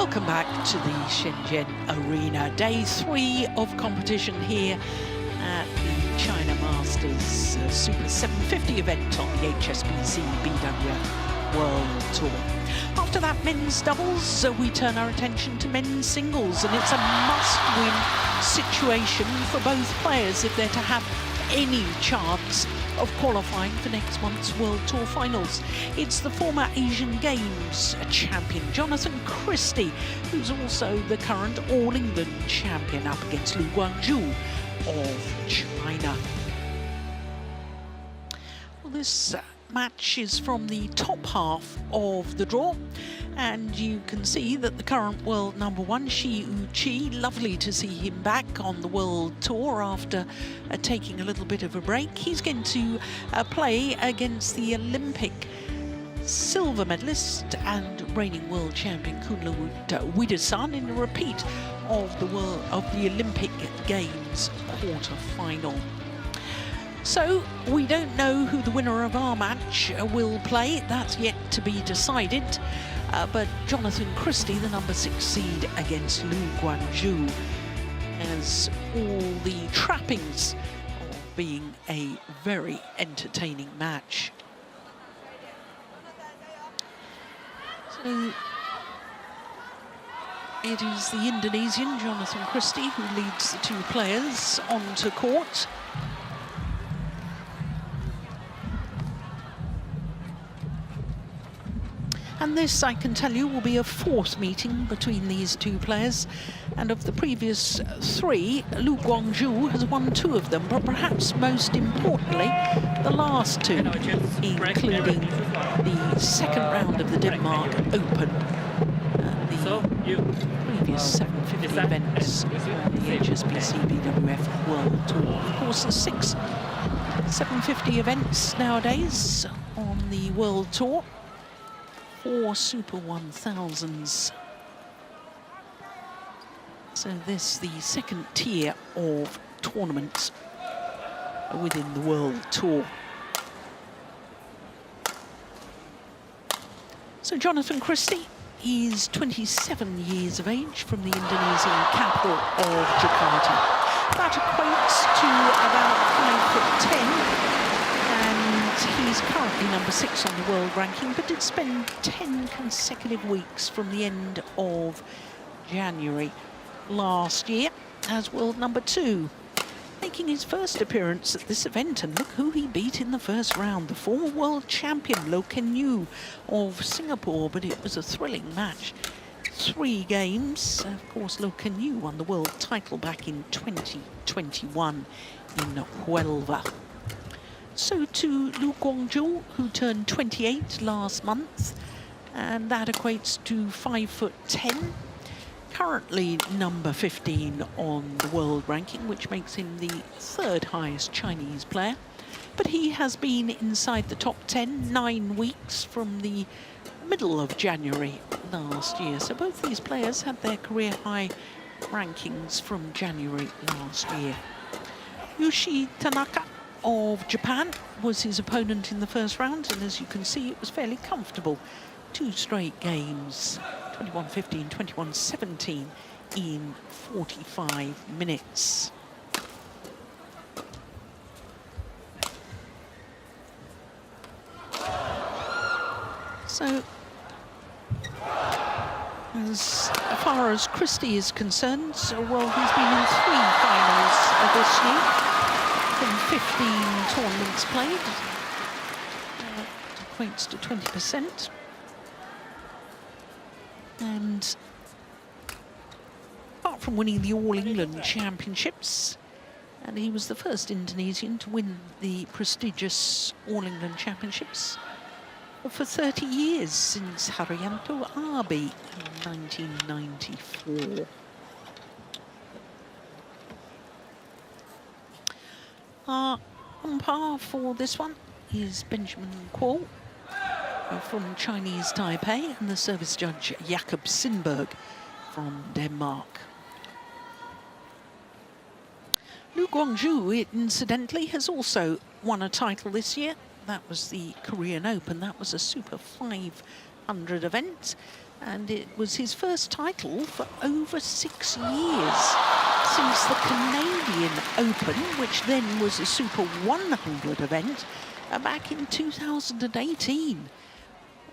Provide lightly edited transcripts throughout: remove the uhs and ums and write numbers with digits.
Welcome back to the Shenzhen Arena. Day 3 of competition here at the China Masters Super 750 event on the HSBC BWF World Tour. After that men's doubles, we turn our attention to men's singles, and it's a must-win situation for both players if they're to have any chance of qualifying for next month's World Tour finals. It's the former Asian Games champion Jonatan Christie, who's also the current All England champion, up against Guang of China. Well, this match is from the top half of the draw, and you can see that the current world number 1, Shi Yuqi, lovely to see him back on the World Tour after taking a little bit of a break. He's going to play against the Olympic silver medalist and reigning world champion Kunle Widersan in a repeat of the Olympic Games quarter-final. So we don't know who the winner of our match will play. That's yet to be decided. But Jonatan Christie, the number 6 seed against Guang has all the trappings of being a very entertaining match. So it is the Indonesian Jonatan Christie who leads the two players onto court. And this, I can tell you, will be a 4th meeting between these two players. And of the previous 3, Guang has won 2 of them, but perhaps most importantly, the last 2, including the second round of the Denmark Open, the previous 750 events on the HSBC BWF World Tour. Of course, the 6 750 events nowadays on the World Tour. 4 Super 1000s. So this, the second tier of tournaments within the World Tour. So Jonatan Christie is 27 years of age, from the Indonesian capital of Jakarta. That equates to about 5'10". He's currently number 6 on the world ranking, but did spend 10 consecutive weeks from the end of January last year as world number 2. Making his first appearance at this event, and look who he beat in the first round, the former world champion Loh Ken Yew of Singapore, but it was a thrilling match. 3 games. Of course, Loh Ken Yew won the world title back in 2021 in Huelva. So to Guang, who turned 28 last month, and that equates to 5'10", currently number 15 on the world ranking, which makes him the 3rd highest Chinese player. But he has been inside the top 10 9 weeks from the middle of January last year. So both these players had their career high rankings from January last year. Yoshi Tanaka of Japan was his opponent in the first round, and as you can see, it was fairly comfortable. 2 straight games, 21-15, 21-17 in 45 minutes. So, as far as Christie is concerned, well, he's been in 3 finals this year. From 15 tournaments played, equates to 20%. And apart from winning the All England Championships, and he was the first Indonesian to win the prestigious All England Championships for 30 years, since Haryanto Abi in 1994. On par for this one is Benjamin Kuo from Chinese Taipei, and the service judge Jakob Sindberg from Denmark. Guang, incidentally, has also won a title this year. That was the Korean Open. That was a Super 500 event. And it was his first title for over 6 years, since the Canadian Open, which then was a Super 100 event, back in 2018.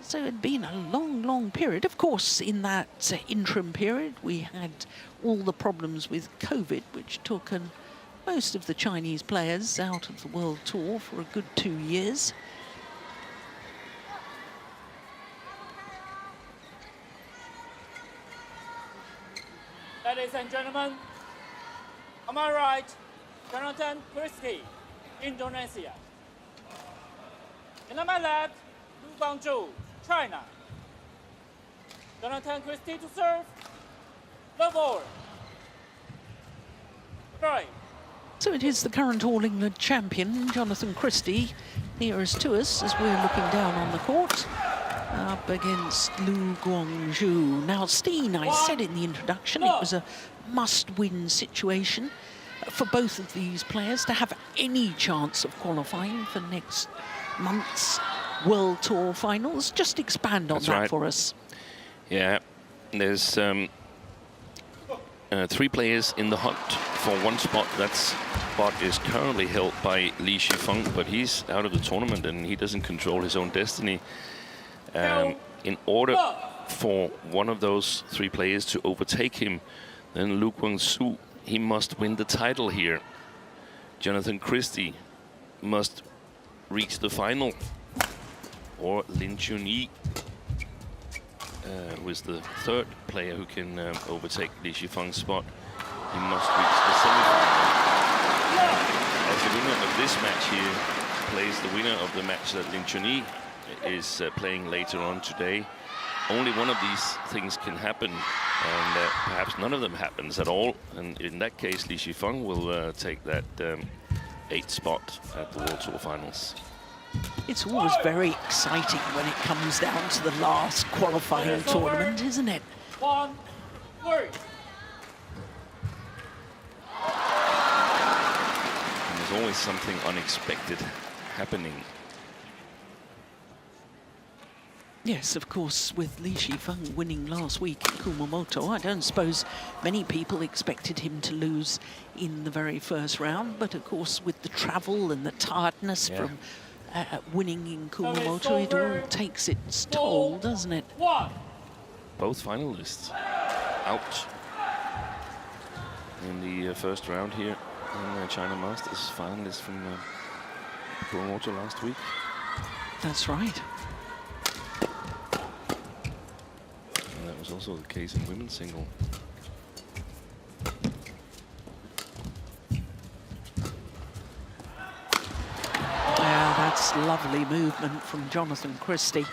So it'd been a long, long period. Of course, in that interim period, we had all the problems with COVID, which took most of the Chinese players out of the World Tour for a good 2 years. Ladies and gentlemen, on my right, Jonatan Christie, Indonesia. And on my left, Guang, China. Jonatan Christie to serve. Love all. Right. So it is the current All England champion, Jonatan Christie, nearest to us as we're looking down on the court, up against Guang. Now, Steen, I said in the introduction, it was a must-win situation for both of these players to have any chance of qualifying for next month's World Tour finals. Just expand on that for us. Yeah, there's 3 players in the hunt for one spot. That spot is currently held by Li Shifeng, but he's out of the tournament and he doesn't control his own destiny. In order for one of those 3 players to overtake him, then Guang, he must win the title here. Jonatan Christie must reach the final, or Lin Chunyi was the 3rd player who can overtake Li Shifeng's spot. He must reach the semi-final. As the winner of this match here plays the winner of the match that Lin Chunyi is playing later on today. Only one of these things can happen, and perhaps none of them happens at all. And in that case, Li Shifeng will take that 8th spot at the World Tour Finals. It's always very exciting when it comes down to the last qualifying tournament, isn't it? 1, 3. And there's always something unexpected happening. Yes, of course, with Li Shifeng winning last week in Kumamoto, I don't suppose many people expected him to lose in the very first round. But of course, with the travel and the tiredness from winning in Kumamoto, it all takes its toll, doesn't it? Both finalists out in the first round here in the China Masters. Finalists from Kumamoto last week. That's right. And that was also the case in women's single. Yeah, that's lovely movement from Jonatan Christie.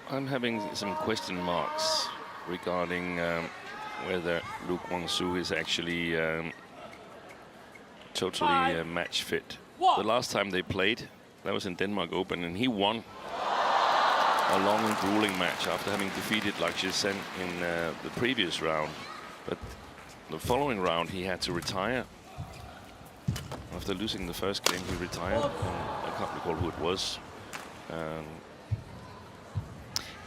I'm having some question marks regarding whether Guang is actually totally match fit. The last time they played, that was in Denmark Open, and he won a long and grueling match after having defeated Sen in the previous round. But the following round, he had to retire. After losing the first game, he retired. I can't recall who it was.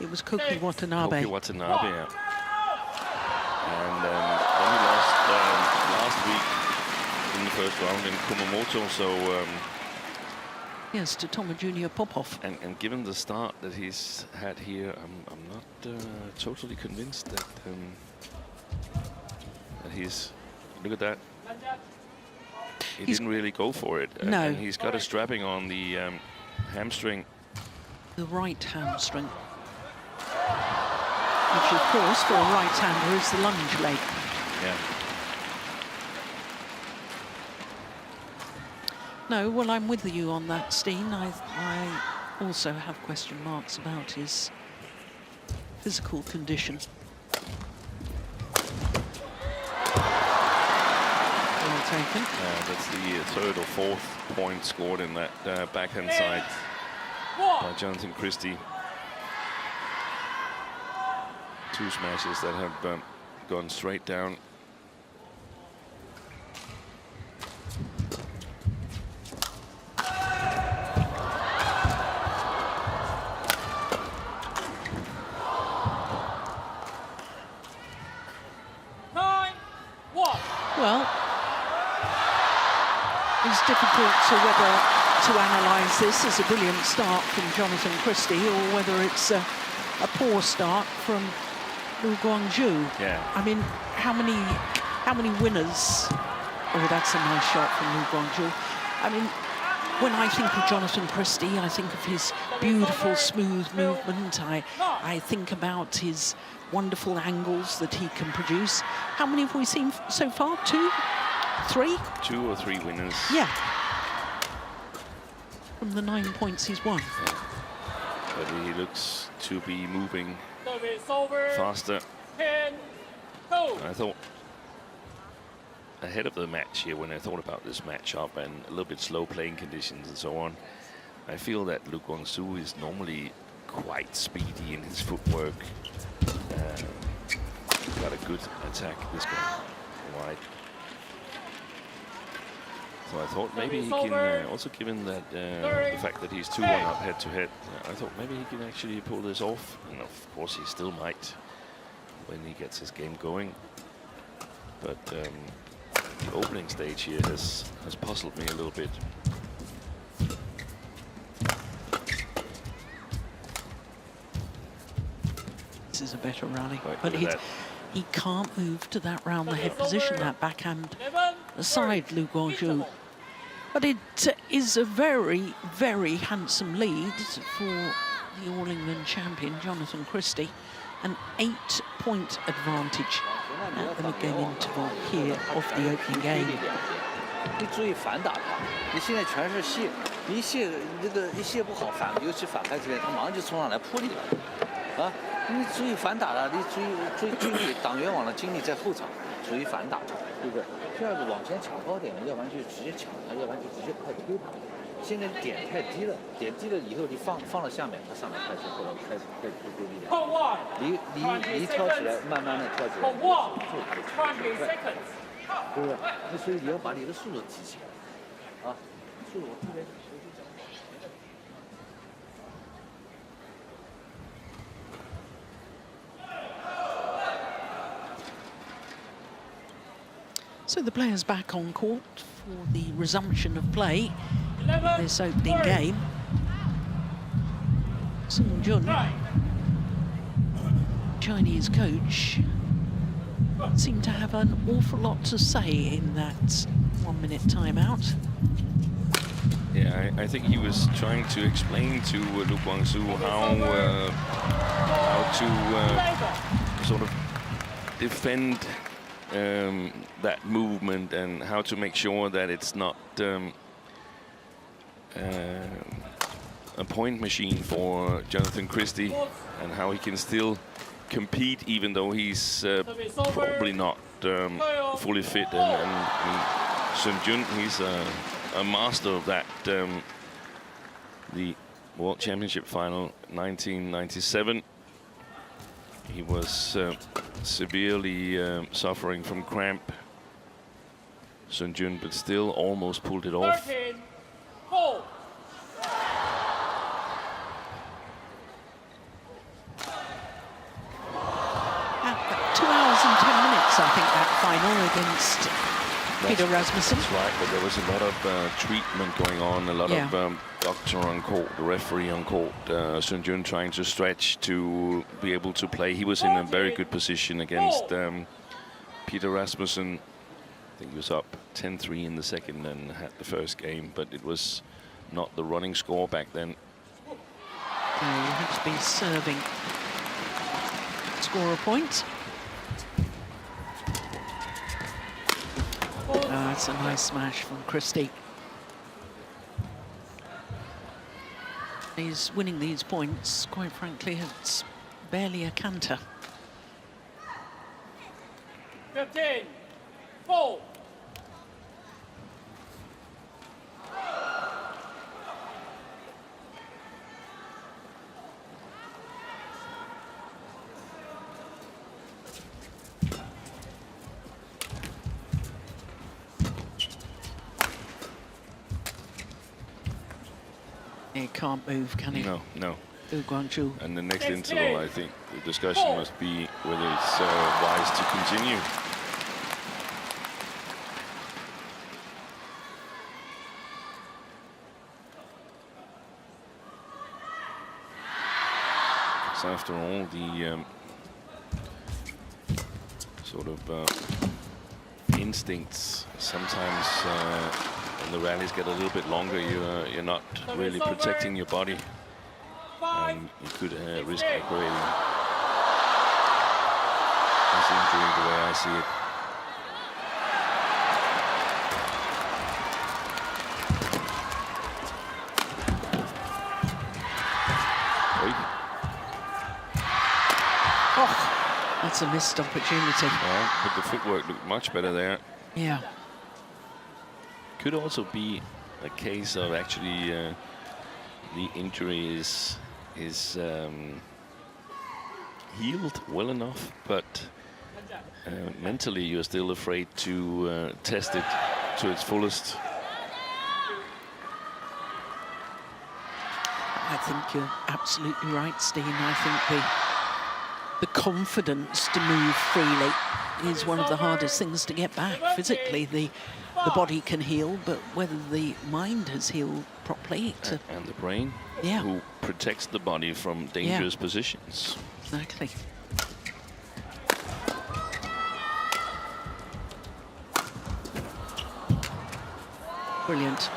It was Koki Watanabe. Koki Watanabe, yeah. And then he lost last week in the first round in Kumamoto. So yes, to Toma Junior Popov. And given the start that he's had here, I'm not totally convinced that that he's. Look at that. He didn't really go for it. No. And he's got a strapping on the hamstring. The right hamstring. Which, of course, for a right-hander is the lunge leg. Yeah. No, well, I'm with you on that, Steen. I also have question marks about his physical condition. Well taken. That's the 3rd or 4th point scored in that backhand side by Jonatan Christie. 2 smashes that have gone straight down. difficult to whether to analyse this as a brilliant start from Jonatan Christie or whether it's a poor start from Guang. Yeah. I mean, how many winners? Oh, that's a nice shot from Guang. I mean, when I think of Jonatan Christie, I think of his beautiful, smooth movement. I think about his wonderful angles that he can produce. How many have we seen so far? 2? 3? 2 or 3 winners. Yeah. From the 9 points he's won. Yeah. But he looks to be moving faster. 10-2. I thought ahead of the match here, when I thought about this matchup and a little bit slow playing conditions and so on, I feel that Guang is normally quite speedy in his footwork. Got a good attack this guy wide. So I thought maybe he can, also given that the fact that he's 2-1 up head-to-head, I thought maybe he can actually pull this off. And of course he still might when he gets his game going. But the opening stage here has puzzled me a little bit. This is a better rally, Right, but he can't move to that round the head position, that backhand aside, Guang. But it is a very, very handsome lead for the All England champion, Jonatan Christie. An 8-point advantage at the mid-game interval here of the opening game. 你注意反打他，你现在全是卸，你一卸这个一卸不好，尤其反开这边，他马上就冲上来扑你了，啊！你注意反打了，你注意精力，党员网的精力在后场，注意反打，对不对？第二个往前抢高点了，要不然就直接抢他，要不然就直接快推他。现在点太低了，点低了以后你放到下面，他上面开始后来开始推力量，离跳起来，慢慢的跳起来，就他的强快。 对不对？那所以你要把你的速度提起来，啊，速度特别球技讲。So the players back on court for the resumption of play in this opening game. Sun Jun, Chinese coach, seemed to have an awful lot to say in that 1-minute timeout. Yeah, I think he was trying to explain to Guang how to sort of defend that movement and how to make sure that it's not a point machine for Jonatan Christie, and how he can still compete even though he's probably not fully fit. And Sun Jun, he's a master of that. The World Championship final 1997, he was severely suffering from cramp, Sun Jun, but still almost pulled it off. 13-4. 2 hours and 10 minutes, I think, that final against Peter Rasmussen. That's right, but there was a lot of treatment going on, a lot of doctor on court, the referee on court, Sun Jun trying to stretch to be able to play. He was in a very good position against Peter Rasmussen. I think he was up 10-3 in the second and had the first game, but it was not the running score back then. You have to be serving. Score a point. That's a nice smash from Christie. He's winning these points, quite frankly, it's barely a canter. 15-4. He can't move, can he? No, no. Guang. And the next interval, I think the discussion must be whether it's wise to continue. because after all, the sort of instincts sometimes when the rallies get a little bit longer, you're not really protecting your body, and you could risk aggravating this injury the way I see it. That's a missed opportunity. Well, but the footwork looked much better there. Yeah. Could also be a case of actually the injury is healed well enough, but mentally you're still afraid to test it to its fullest. I think you're absolutely right, Steen. I think the confidence to move freely is one of the hardest things to get back. Physically, the body can heal, but whether the mind has healed properly. And the brain, yeah, who protects the body from dangerous positions. Exactly. Brilliant.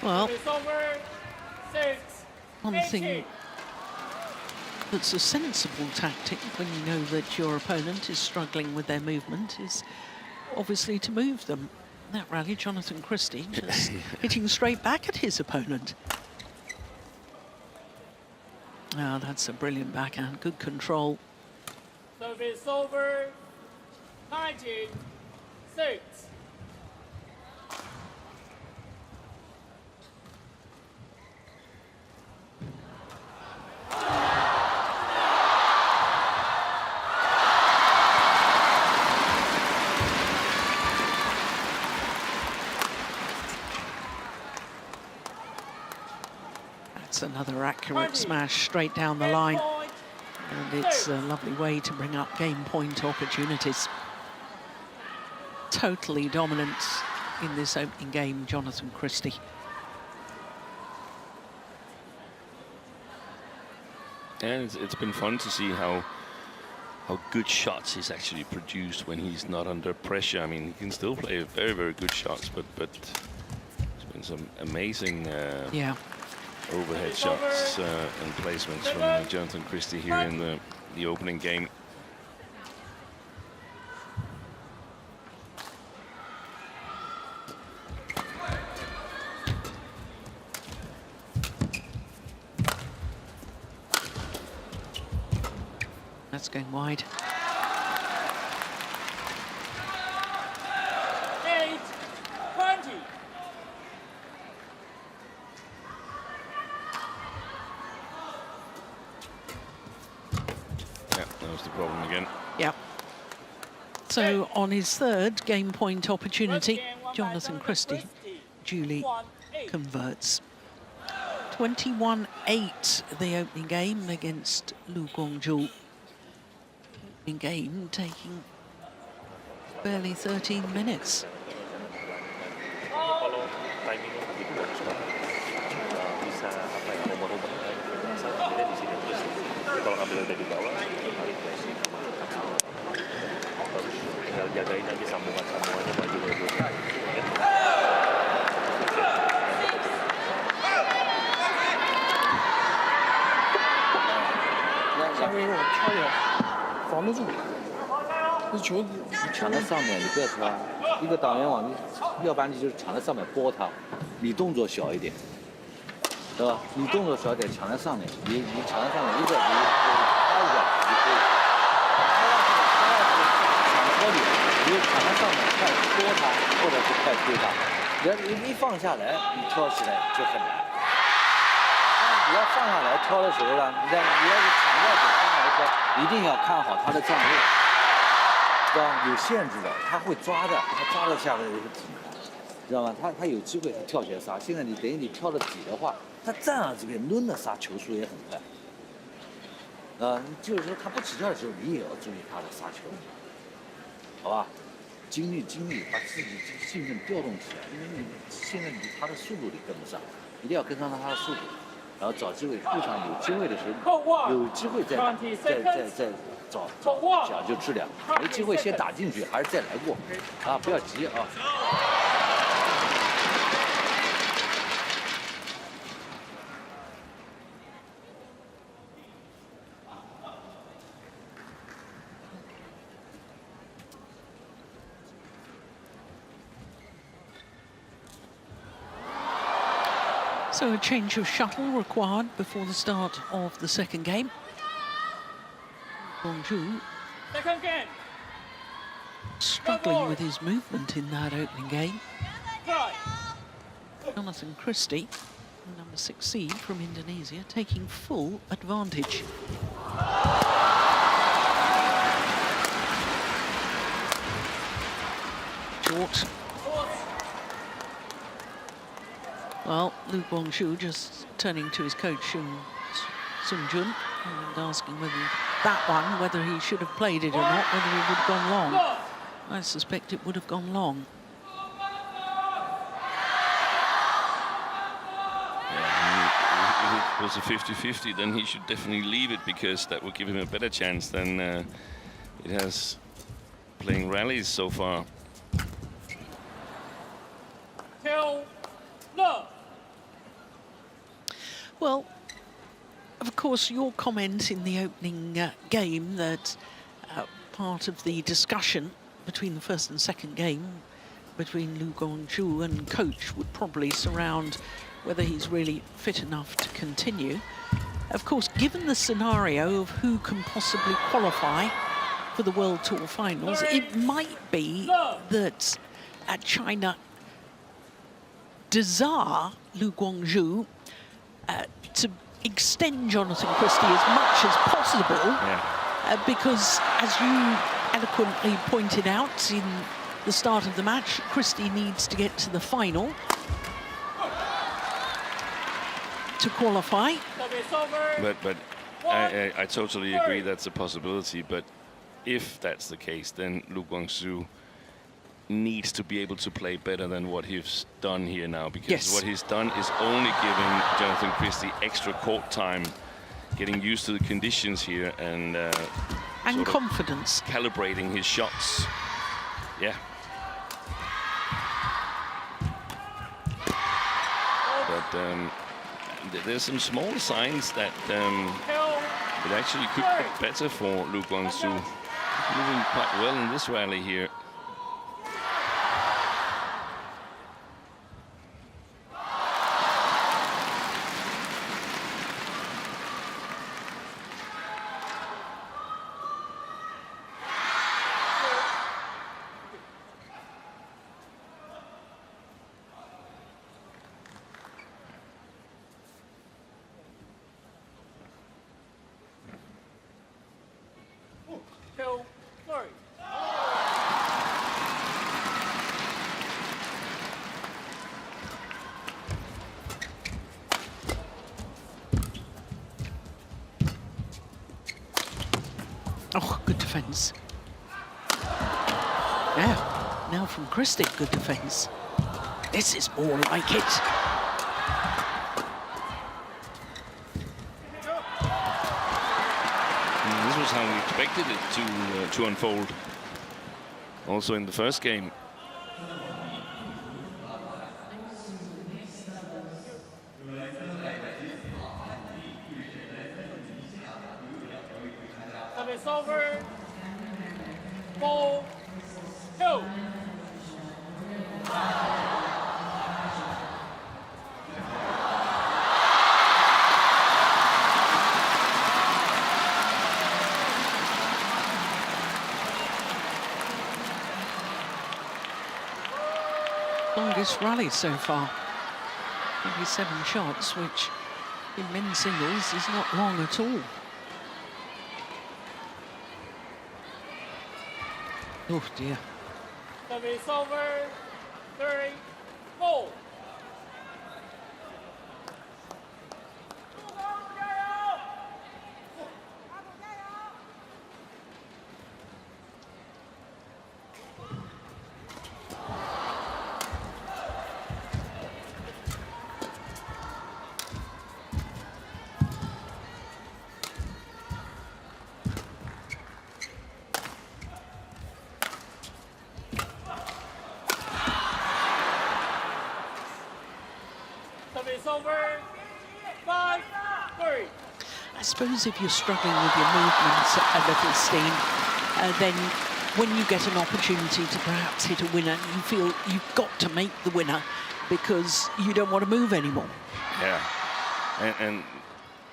Well, one thing that's a sensible tactic when you know that your opponent is struggling with their movement is obviously to move them. That rally, Jonatan Christie just hitting straight back at his opponent. Oh, that's a brilliant backhand, good control. Service over, 19-6. Another accurate smash straight down the line, and it's a lovely way to bring up game point opportunities. Totally dominant in this opening game, Jonatan Christie. And it's been fun to see how good shots he's actually produced when he's not under pressure. I mean, he can still play very, very good shots, but there's been some amazing overhead shots and placements from Jonatan Christie here in the opening game. That's going wide. 8-20. That was the problem again. Yeah. So on his third game point opportunity, Jonatan Christie duly converts. 21-8 the opening game against Lu Guangzhou. Opening game taking barely 13 minutes. Jagain aja sambungan-sambungannya baju-baju. 因为我跳远防得住，这球抢在上面，你不要传，一个挡圆网，你要不然你就是抢在上面拨它，你动作小一点，对吧？你动作小一点，抢在上面，你抢在上面，一个你拍一下，你可以，抢高点，你抢在上面快拨它，或者是快推它，你要一放下来，你跳起来就很难。你要放下来挑的时候呢，你要是场外比方来说，一定要看好他的站位，知道吗？有限制的，他会抓的，他抓到下面的一个底，知道吗？他有机会他跳起来杀。现在你等于你跳到底的话，他站到这边抡的杀，球速也很快。就是说他不起跳的时候，你也要注意他的杀球，好吧？精力，把自己兴奋调动起来，因为你现在他的速度你跟不上，一定要跟上他的速度，然后找机会，路上有机会的时候，有机会再找讲究质量，没机会先打进去，还是再来过，啊，不要急啊。So a change of shuttle required before the start of the second game. Guang Second game. struggling with his movement in that opening game. Try. Jonatan Christie, number 6 seed from Indonesia, taking full advantage. Short. Well, Guang just turning to his coach, Sun Jun, and asking whether he should have played it or not, whether it would have gone long. I suspect it would have gone long. If it was a 50-50, then he should definitely leave it, because that would give him a better chance than it has playing rallies so far. No. Well, of course, your comment in the opening game that part of the discussion between the first and second game between Guang and coach would probably surround whether he's really fit enough to continue. Of course, given the scenario of who can possibly qualify for the World Tour finals, it might be that China desire Guang to extend Jonatan Christie as much as possible, because, as you eloquently pointed out in the start of the match, Christie needs to get to the final to qualify. But I totally agree that's a possibility. But if that's the case, then Guang needs to be able to play better than what he's done here now, because what he's done is only giving Jonatan Christie extra court time, getting used to the conditions here, and confidence, calibrating his shots. Yeah. But there's some small signs that it actually could get better for Guang. Moving quite well in this rally here. Oh, good defence. Now from Christie, good defence. This is more like it. This was how we expected it to unfold. Also in the first game. Service over. 4-2. Longest rally so far. 27 shots, which in men's singles is not long at all. Oh dear. Service over. 3-4. Service over. 5-3. I suppose if you're struggling with your movements at level steam, then when you get an opportunity to perhaps hit a winner, you feel you've got to make the winner because you don't want to move anymore. Yeah, and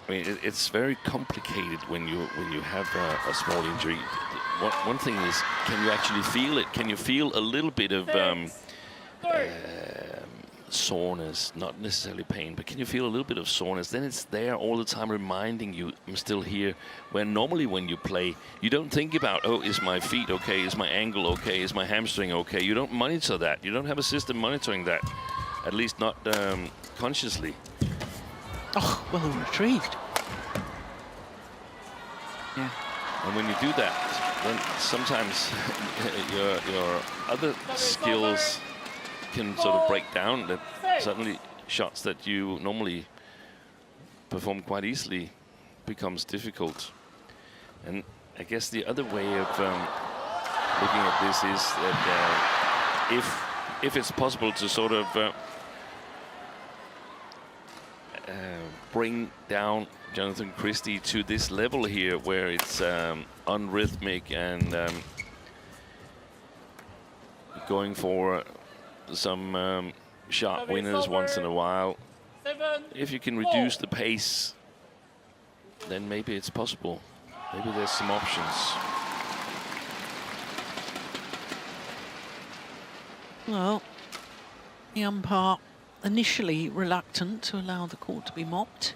I mean it's very complicated when you have a small injury. One thing is, can you actually feel it? Can you feel a little bit of soreness, not necessarily pain, but can you feel a little bit of soreness? Then it's there all the time reminding you, I'm still here. When normally when you play, you don't think about, oh, is my feet okay? Is my ankle okay? Is my hamstring okay? You don't monitor that. You don't have a system monitoring that, at least not consciously. Oh, well retrieved. Yeah. And when you do that, then sometimes your other skills can sort of break down. That suddenly shots that you normally perform quite easily becomes difficult. And I guess the other way of looking at this is that if it's possible to sort of bring down Jonatan Christie to this level here, where it's unrhythmic and going for some sharp winners once in a while. If you can reduce the pace, then maybe it's possible. Maybe there's some options. Well, the umpire initially reluctant to allow the court to be mopped.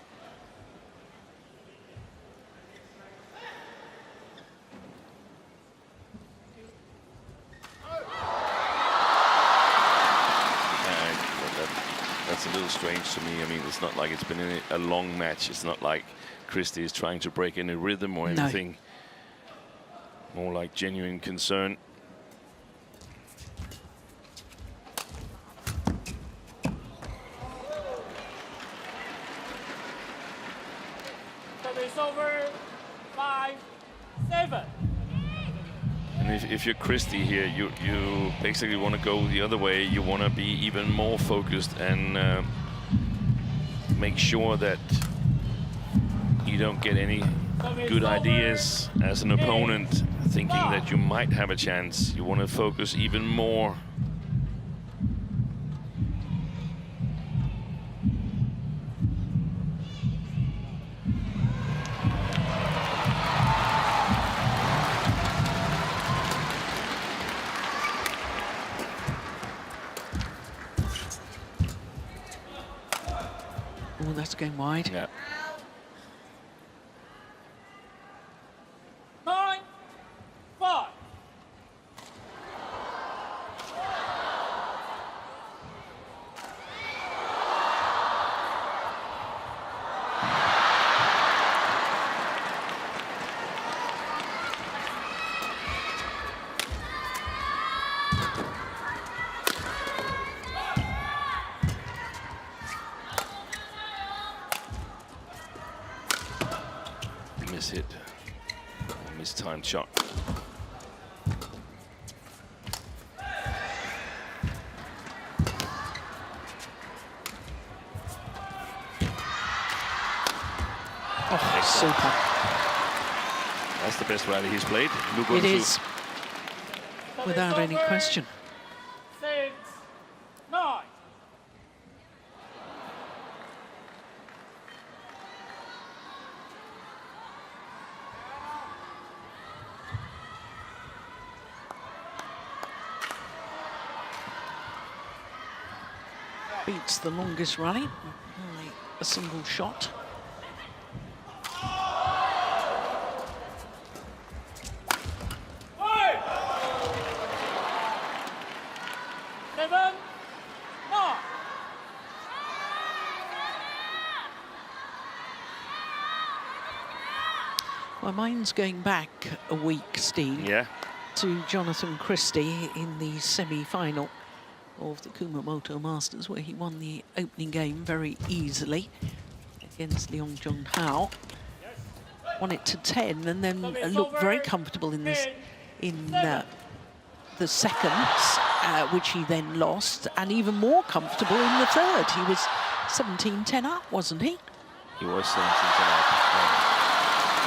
That's a little strange to me. I mean, it's not like it's been a long match. It's not like Christie is trying to break any rhythm or anything. No. More like genuine concern. Service over. 5-7. And if you're Christie here, you basically want to go the other way. You want to be even more focused and make sure that you don't get any good ideas as an opponent, thinking that you might have a chance. You want to focus even more. Oh, that's going wide. Yeah. 9-5. Hit, mistimed shot. Oh, super. That's the best rally he's played. It is, without any question. 6-9. Beats the longest rally, only a single shot. Well, mine's going back a week, Steve, Yeah. to Jonatan Christie in the semi-final of the Kumamoto Masters, where he won the opening game very easily against Leong Jung Hao. Won it to 10, and then looked very comfortable in this, the seconds, which he then lost, and even more comfortable in the third. He was 17-10 up, wasn't he? He was 17-10 up.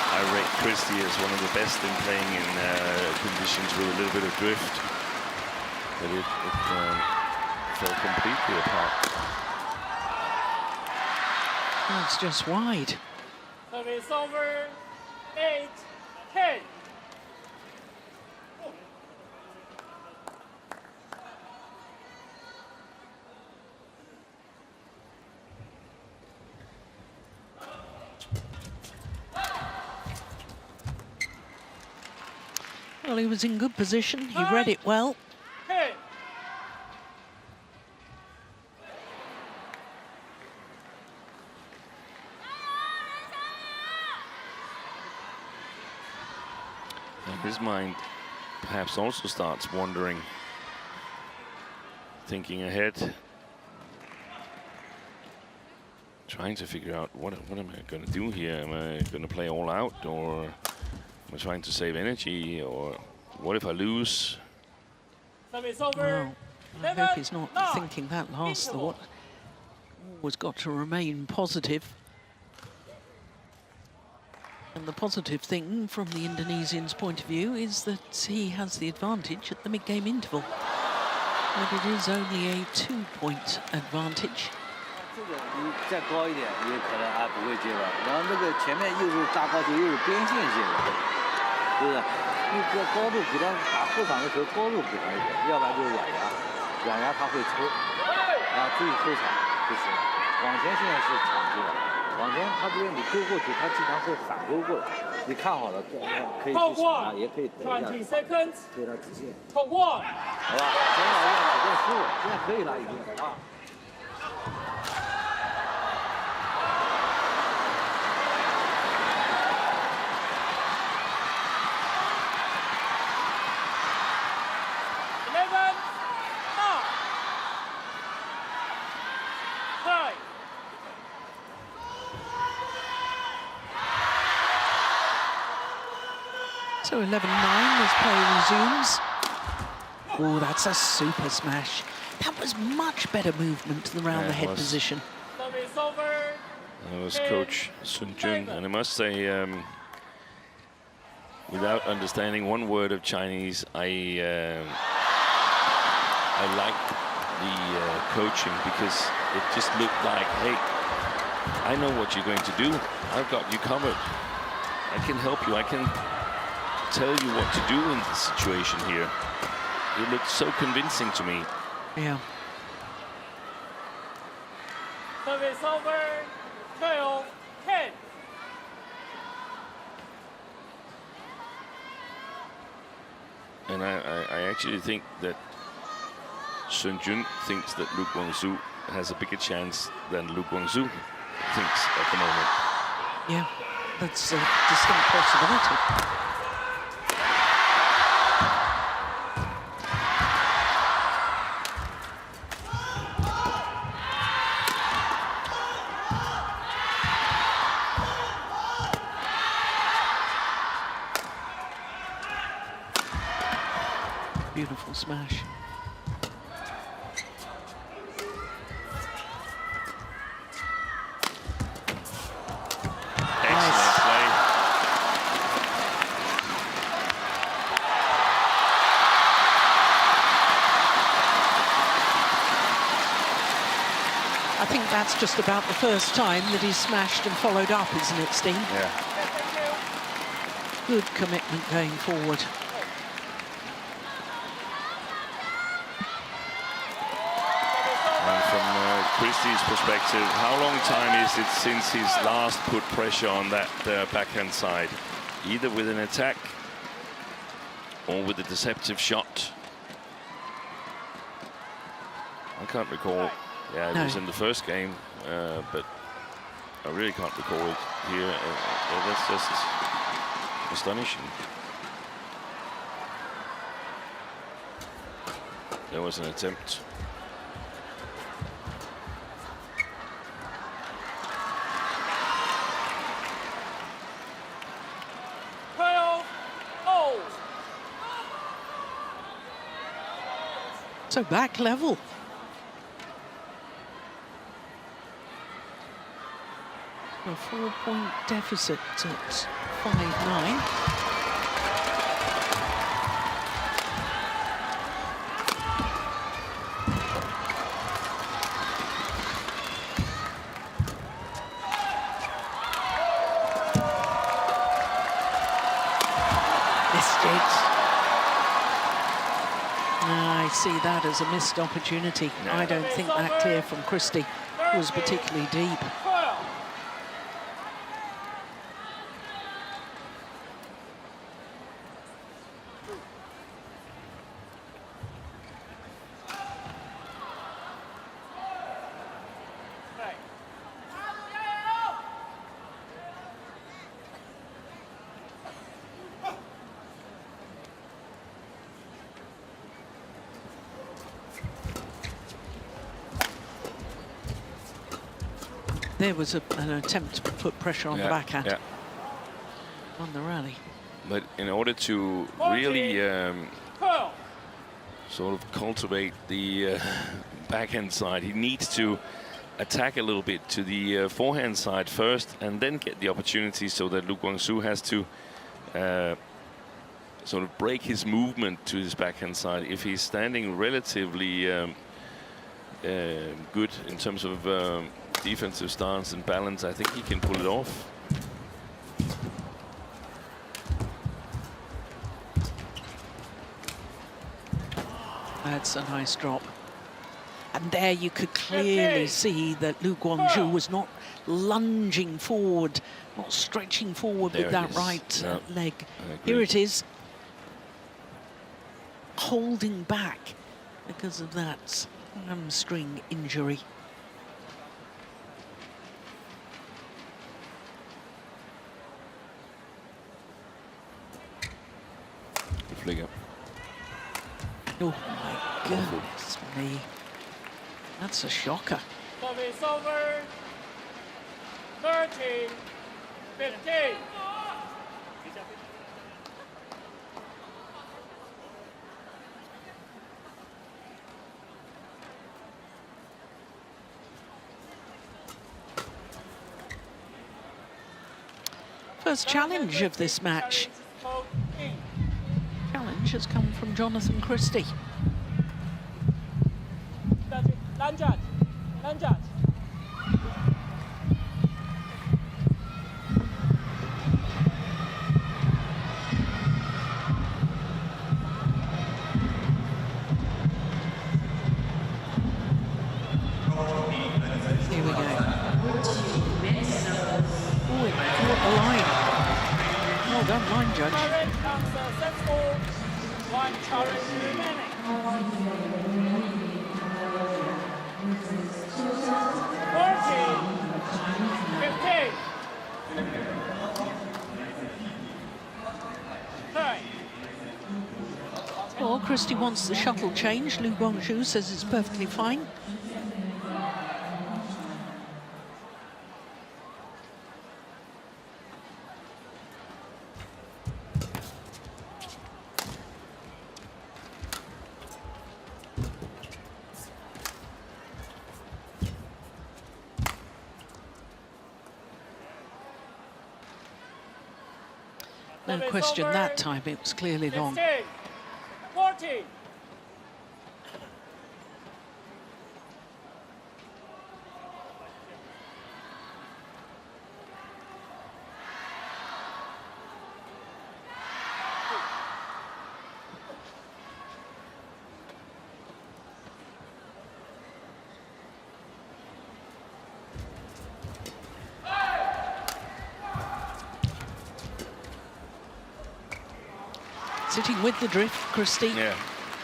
I rate Christie as one of the best in playing in conditions with a little bit of drift, but it fell completely apart. That's just wide. Service over. 8-10. Well, he was in good position. He read it well. 10. And his mind perhaps also starts wandering, thinking ahead, trying to figure out what am I going to do here? Am I going to play all out, or am I trying to save energy, or what if I lose? Service over. Well, I hope he's not thinking that last thought. Always got to remain positive. And the positive thing from the Indonesian's point of view is that he has the advantage at the mid-game interval. But it is only a 2-point advantage. 这个你再高一点，也可能还不会接吧。然后那个前面又是大高球，又是边线接的，对不对？你这高度给他打后场的时候，高度给他一点，要不然就是软压，软压他会抽，啊，注意后场就行了。往前现在是抢击的，往前他这边你勾过去，他经常会反勾过来。你看好了，可以去抢他，也可以等一下，对他直线。好吧，前老院主动输了，现在可以了，已经啊。 So 11-9 as play resumes. Oh, that's a super smash. That was much better movement around the head position. That was Coach Sun Jun, and I must say, without understanding one word of Chinese, I like the coaching, because it just looked like, hey, I know what you're going to do. I've got you covered. I can help you. I can tell you what to do in this situation here. It looked so convincing to me. Yeah. Service over. 12-10. And I actually think that Sun Jun thinks that Lu Guangzhou has a bigger chance than Lu Guangzhou thinks at the moment. Yeah, that's a distinct possibility. Beautiful smash. Excellent play. I think that's just about the first time that he's smashed and followed up, isn't it, Steve? Yeah. Good commitment going forward. And from Christie's perspective, how long time is it since he's last put pressure on that backhand side? Either with an attack or with a deceptive shot. I can't recall. Yeah, it was in the first game, but I really can't recall it here. That's just astonishing. There was an attempt. So back level. A 4-point deficit at 5-9. I see that as a missed opportunity. No. I don't think that clear from Christie was particularly deep. There was an attempt to put pressure on the backhand on the rally. But in order to really sort of cultivate the backhand side, he needs to attack a little bit to the forehand side first and then get the opportunity, so that Lu Guangzhou has to sort of break his movement to his backhand side. If he's standing relatively good in terms of defensive stance and balance, I think he can pull it off. That's a nice drop. And there you could clearly see that Lu Guangzhou was not lunging forward, not stretching forward There with that is. right No, leg. I agree. Here it is, holding back because of that hamstring injury. Flicker. Oh my goodness me. That's a shocker. Service over. 30, 15. First challenge of this match. Challenge has come from Jonatan Christie. Line judge. Line judge. Here we go. Oh, it caught the line. Well done, line judge. Challenge unsuccessful. One challenge remaining. 15. Well, Christie wants the shuttle change. Lu Guangzhou says it's perfectly fine. No question that time, it was clearly long. 16, 14. Sitting with the drift, Christie. Yeah.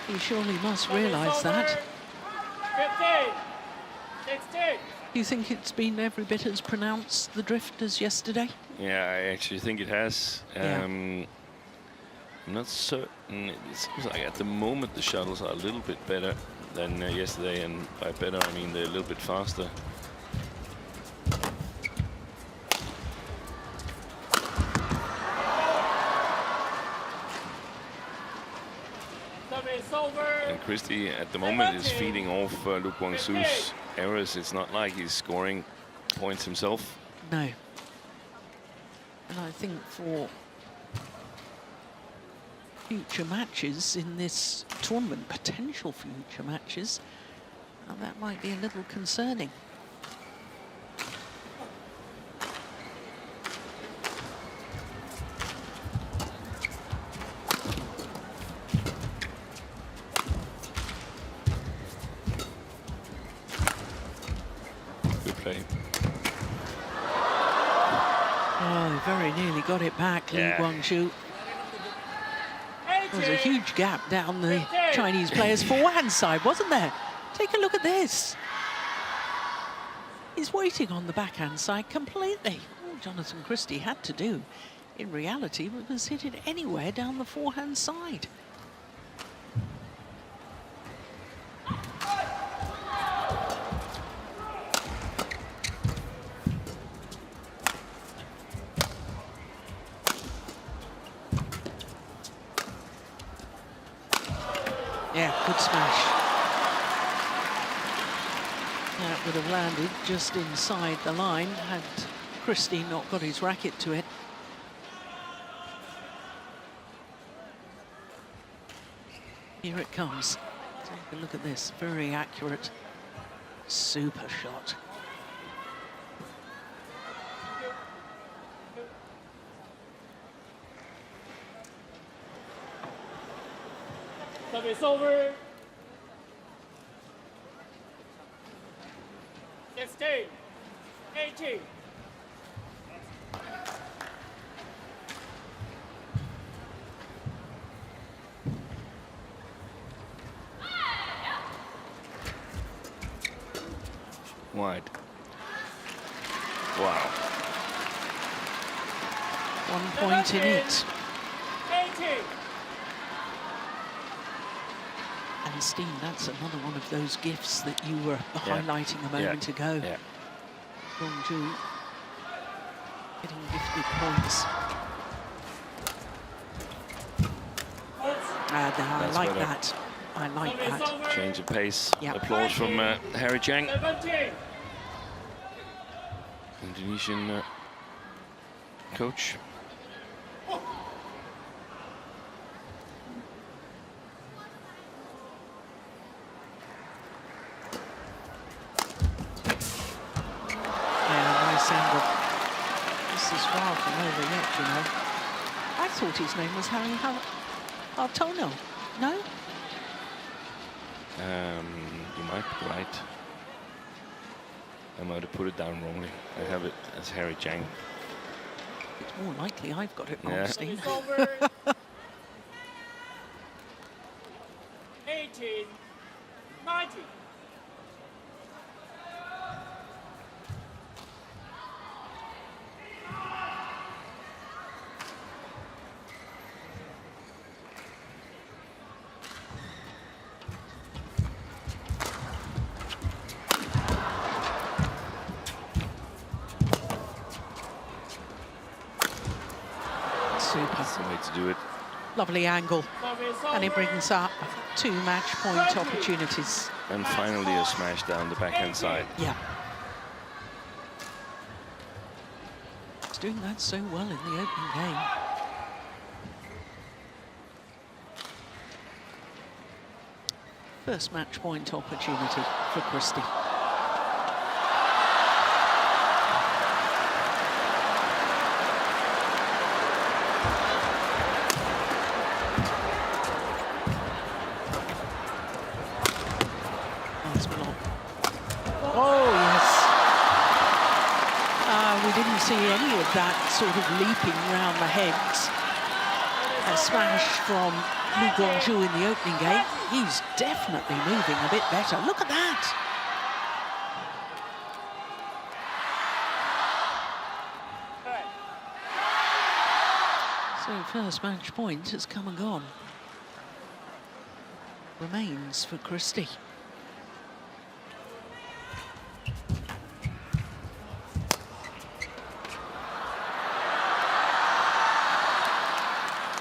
He surely must realise that. 15, 16. You think it's been every bit as pronounced, the drift, as yesterday? Yeah, I actually think it has. Yeah. I'm not certain. It seems like at the moment the shuttles are a little bit better than yesterday, and by better I mean they're a little bit faster. Service over. And Christie at the moment is feeding off Luke Guangzu's errors. It's not like he's scoring points himself. No. And I think for future matches in this tournament, potential future matches, that might be a little concerning. Good play. Oh, very nearly got it back, Yeah. Li Guangzhu. There was a huge gap down the Chinese player's forehand side, wasn't there? Take a look at this. He's waiting on the backhand side completely. All Jonatan Christie had to do, in reality, was hit it anywhere down the forehand side. Yeah, good smash. That would have landed just inside the line had Christie not got his racket to it. Here it comes. Take a look at this. Very accurate. Super shot. Service over. 16, 18. Wide. Wow. 1 point in it. 18. And Steen, that's another one of those gifts that you were highlighting a moment ago. Yeah. Guangzhu getting gifted points. I like better. that. I like that. Change of pace. Yeah. Applause from Harry Chang, 17. Indonesian coach. Angle. This is far from over yet, you know. I thought his name was Harry Hartono. No? You might be right. I might have put it down wrongly. I have it as Harry Chang. It's more likely I've got it wrong, Yeah. Steen. Service over. 18, 19. Super. That's the way to do it. Lovely angle. Service And it over. brings up 2 match point opportunities. And finally a smash down the backhand side. Yeah. He's doing that so well in the opening game. First match point opportunity for Christie. Oh, yes. We didn't see any of that sort of leaping round the heads. A smash from Li Guangzhu in the opening game. He's definitely moving a bit better. Look at that. So first match point has come and gone. Remains for Christie.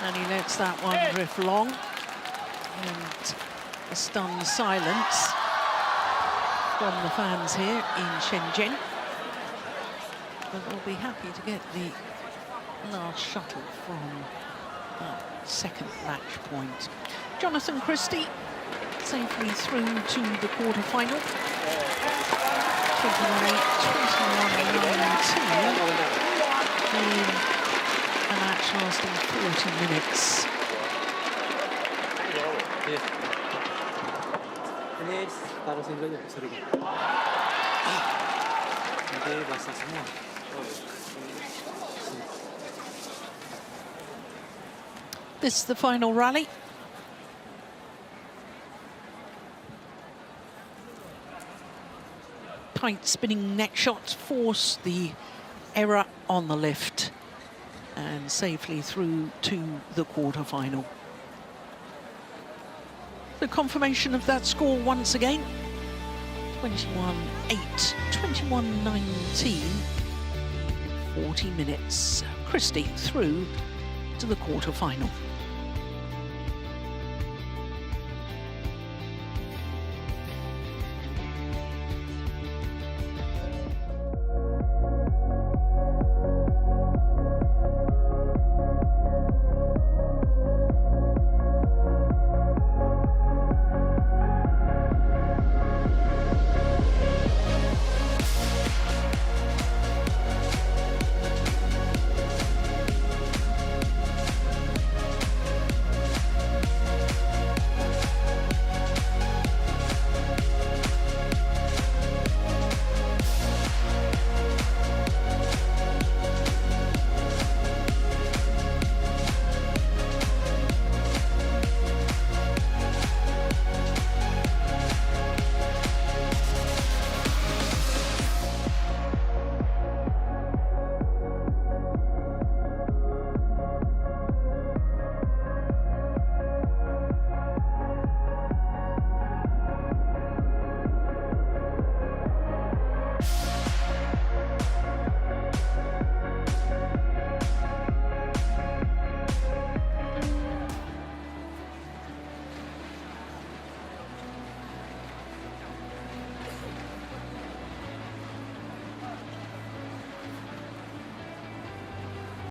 And he lets that one drift long. And a stunned silence from the fans here in Shenzhen. But we'll be happy to get the last shuttle from that second match point. Jonatan Christie safely through to the quarter-final. 21-8, 21-19 in a match lasting 40 minutes. This is the final rally. Tight spinning net shots force the error on the lift and safely through to the quarter-final. The confirmation of that score once again, 21-8, 21-19, 40 minutes. Christie through to the quarter-final.